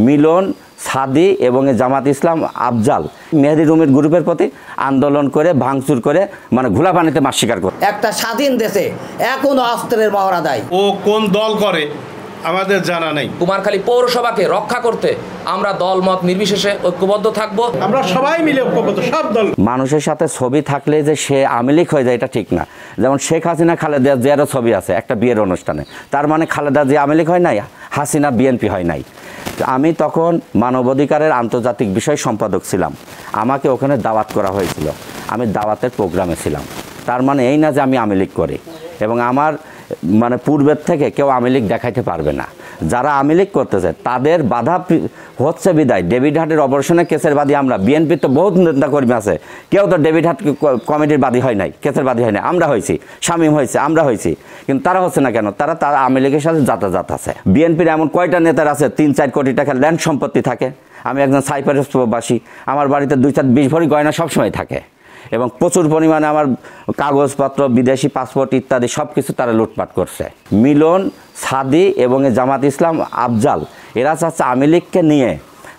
মিলন, সাদি এবং জামাত ইসলাম, আফজাল মেহেদি রুমির গ্রুপের প্রতি আন্দোলন করে ভাঙচুর করে মানে ঘোলা পানিতে মাছ শিকার করে। একটা স্বাধীন দেশে এখনো অস্ত্রের মহড়া দেয়। ও কোন দল করে আমাদের জানা নেই। কুমারখালী পৌরসভাকে রক্ষা করতে আমরা দল মত নির্বিশেষে ঐক্যবদ্ধ থাকব। আমরা সবাই মিলে ঐক্যবদ্ধ, সব দল। মানুষের সাথে ছবি থাকলে যে সে আওয়ামী লীগ হয়ে যায় এটা ঠিক না। যেমন শেখ হাসিনা খালেদা জিয়ারও ছবি আছে একটা বিয়ের অনুষ্ঠানে, তার মানে খালেদা জিয়া আওয়ামী লীগ হয় নাই, হাসিনা বিএনপি হয় নাই। আমি তখন মানবাধিকারের আন্তর্জাতিক বিষয় সম্পাদক ছিলাম, আমাকে ওখানে দাওয়াত করা হয়েছিল, আমি দাওয়াতের প্রোগ্রামে ছিলাম। তার মানে এই না যে আমি আওয়ামী লীগ করি, এবং আমার মানে পূর্বের থেকে কেউ আওয়ামী লীগ দেখাইতে পারবে না। যারা আওয়ামী লীগ করতে চায় তাদের বাধা হচ্ছে বিদায়। ডেভিড হাটের অপারেশনের কেসের বাদী আমরা, বিএনপির তো বহুত নেতাকর্মী আছে, কেউ তো ডেভিড হাট কমিটির বাদী হয় নাই, কেসের বাদী হয় নাই। আমরা হয়েছি, শামীম হয়েছে, আমরা হয়েছি, কিন্তু তারা হচ্ছে না কেন? তারা আওয়ামী লীগের সাথে যাতায়াত আছে। বিএনপির এমন কয়টা নেতার আছে 3-4 কোটি টাকা ল্যান্ড সম্পত্তি থাকে। আমি একজন সাইপ্রাস প্রবাসী, আমার বাড়িতে 2-4-20 ভরি গয়না সবসময় থাকে, এবং প্রচুর পরিমাণে আমার কাগজপত্র, বিদেশি পাসপোর্ট ইত্যাদি সব কিছু তারা লুটপাট করছে। মিলন, সাদি এবং জামাত ইসলাম, আফজাল এরা চাচ্ছে আওয়ামী লীগকে নিয়ে,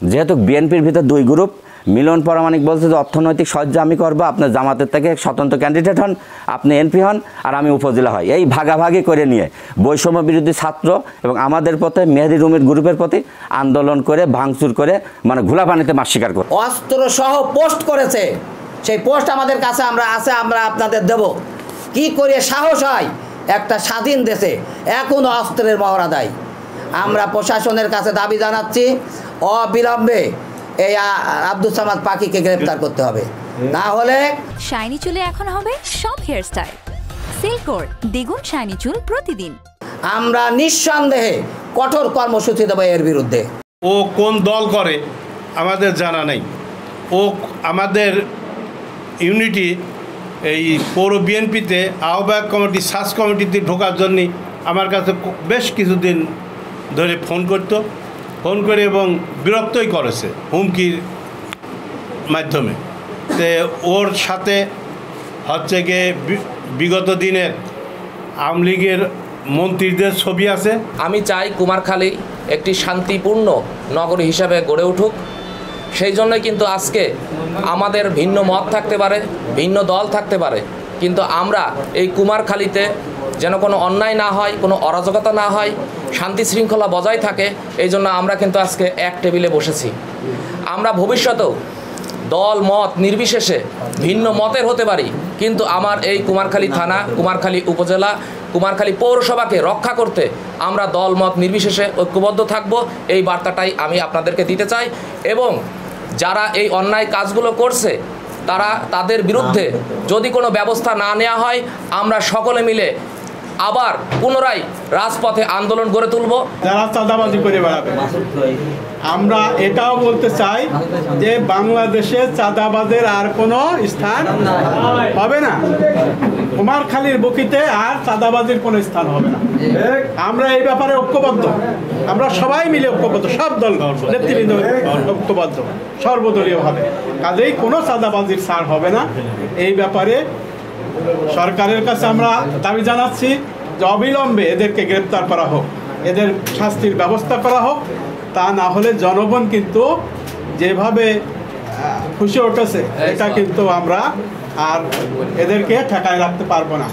যেহেতু বিএনপির ভিতরে 2 গ্রুপ। মিলন পরামানিক বলছে যে অর্থনৈতিক সাহায্য আমি করবো, আপনি জামাতের থেকে স্বতন্ত্র ক্যান্ডিডেট হন, আপনি এমপি হন, আর আমি উপজেলা হয়। এই ভাগাভাগি করে নিয়ে বৈষম্য বিরোধী ছাত্র এবং আমাদের প্রতি মেহেদি রুমির গ্রুপের প্রতি আন্দোলন করে ভাঙচুর করে মানে ঘোলা পানিতে মাছ শিকার করে অস্ত্র সহ পোস্ট করেছে। সেই পোস্ট আমাদের কাছে আমরা আপনাদের দেব। কি করে সাহস হয় একটা স্বাধীন দেশে এখনো অস্ত্রের মহড়া দেয়? আমরা প্রশাসনের কাছে দাবি জানাচ্ছি, অবিলম্বে এই আব্দুল সামাদ পাখিকে গ্রেফতার করতে হবে, না হলে শাইনি চুলে এখন হবে সব হেয়ার স্টাইল। সিল্কোর দ্বিগুণ শাইনি চুল প্রতিদিন। আমরা নিঃসন্দেহে কঠোর কর্মসূচি দেবো এর বিরুদ্ধে। ও কোন দল করে আমাদের জানা নেই। ও আমাদের ইউনিটি এই পৌর বিএনপিতে আহ্বায়ক কমিটি, সার্চ কমিটিতে ঢোকার জন্য আমার কাছে বেশ কিছুদিন ধরে ফোন করে এবং বিরক্তই করেছে হুমকির মাধ্যমে। তো ওর সাথে হচ্ছে গিয়ে বিগত দিনের আওয়ামী লীগের মন্ত্রীদের ছবি আছে। আমি চাই কুমারখালী একটি শান্তিপূর্ণ নগরী হিসাবে গড়ে উঠুক। সেই জন্যই কিন্তু আজকে আমাদের ভিন্ন মত থাকতে পারে, ভিন্ন দল থাকতে পারে, কিন্তু আমরা এই কুমারখালীতে যেন কোনো অন্যায় না হয়, কোনো অরাজকতা না হয়, শান্তি শৃঙ্খলা বজায় থাকে, এই জন্য আমরা কিন্তু আজকে এক টেবিলে বসেছি। আমরা ভবিষ্যতেও দল মত নির্বিশেষে ভিন্ন মতের হতে পারি, কিন্তু আমার এই কুমারখালী থানা, কুমারখালী উপজেলা, কুমারখালী পৌরসভাকে রক্ষা করতে আমরা দল মত নির্বিশেষে ঐক্যবদ্ধ থাকব। এই বার্তাটাই আমি আপনাদেরকে দিতে চাই। এবং যারা এই অন্যায় কাজগুলো করছে তাদের বিরুদ্ধে যদি কোনো ব্যবস্থা না নেওয়া হয়, আমরা সকলে মিলে আবার পুনরায় রাজপথে আন্দোলন গড়ে তুলব। যারা চাঁদাবাজি করে বেড়াবে, আমরা এটাও বলতে চাই যে বাংলাদেশে চাঁদাবাজের আর কোনো স্থান হবে না। কুমারখালীর বুকিতে আর চাঁদাবাজির কোনো স্থান হবে না। আমরা এই ব্যাপারে ঐক্যবদ্ধ, আমরা সবাই মিলে ঐক্যবদ্ধ, সব দল নেতৃবৃন্দ ঐক্যবদ্ধ সর্বদলীয়ভাবে। কাজেই কোনো চাঁদাবাজির ছাড় হবে না। এই ব্যাপারে সরকারের কাছে আমরা দাবি জানাচ্ছি যে অবিলম্বে এদেরকে গ্রেপ্তার করা হোক, এদের শাস্তির ব্যবস্থা করা হোক। তা না হলে জনগণ কিন্তু যেভাবে খুশি উঠেছে, এটা কিন্তু আমরা আর এদেরকে ঠেকায় রাখতে পারবো না।